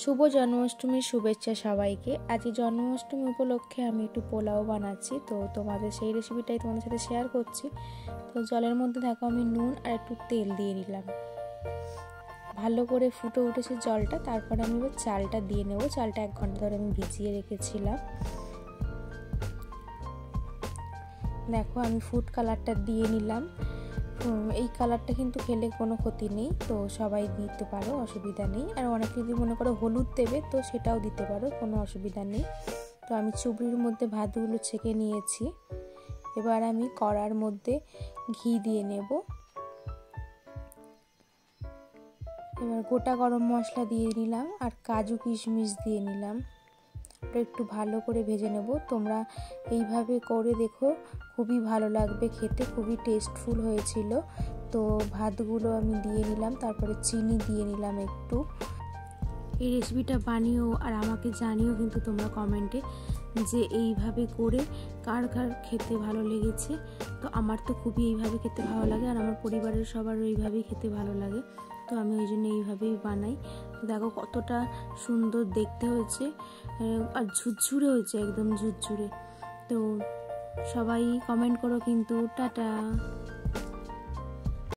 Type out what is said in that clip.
শুভ জন্মাষ্টমীর শুভেচ্ছা সবাইকে। আজকে জন্মাষ্টমী উপলক্ষে আমি একটু পোলাও বানাচ্ছি, তো তোমাদের সেই রেসিপিটাই তোমাদের সাথে শেয়ার করছি। তো জলের মধ্যে দেখো আমি নুন আর একটু তেল দিয়ে নিলাম, ভালো করে ফুটে উঠেছে জলটা। তারপরে আমি এবার চালটা দিয়ে নেব। চালটা 1 ঘন্টা ধরে আমি ভিজিয়ে রেখেছিলাম। দেখো আমি ফুড কালারটা দিয়ে নিলাম। এই কালারটা কিন্তু খেলে কোনো ক্ষতি নেই, তো সবাই দিতে পারো, অসুবিধা নেই। আর অনেকে যদি মনে করো হলুদ দেবে তো সেটাও দিতে পারো, কোনো অসুবিধা নেই। তো আমি চুবড়ির মধ্যে ভাতগুলো ছেঁকে নিয়েছি। এবার আমি কড়ার মধ্যে ঘি দিয়ে নেব। এবার গোটা গরম মশলা দিয়ে নিলাম আর কাজু কিশমিশ দিয়ে নিলাম। একটু ভালো করে ভেজে নেব। তোমরা এইভাবে করে দেখো, খুবই ভালো লাগবে খেতে, খুবই টেস্টফুল হয়েছিল। তো ভাতগুলো আমি দিয়ে নিলাম, তারপরে চিনি দিয়ে নিলাম একটু। এই রেসিপিটা বানিও আর আমাকে জানিও কিন্তু তোমরা কমেন্টে যে এইভাবে করে কার কার খেতে ভালো লেগেছে। তো আমার তো খুবই এইভাবে খেতে ভালো লাগে, আর আমার পরিবারের সবারও এইভাবেই খেতে ভালো লাগে। তো আমি ওই জন্য এইভাবেই বানাই। দেখো কতটা সুন্দর দেখতে হয়েছে, আর ঝুরঝুরে হয়েছে, একদম ঝুরঝুরে। তো সবাই কমেন্ট করো কিন্তু। টাটা।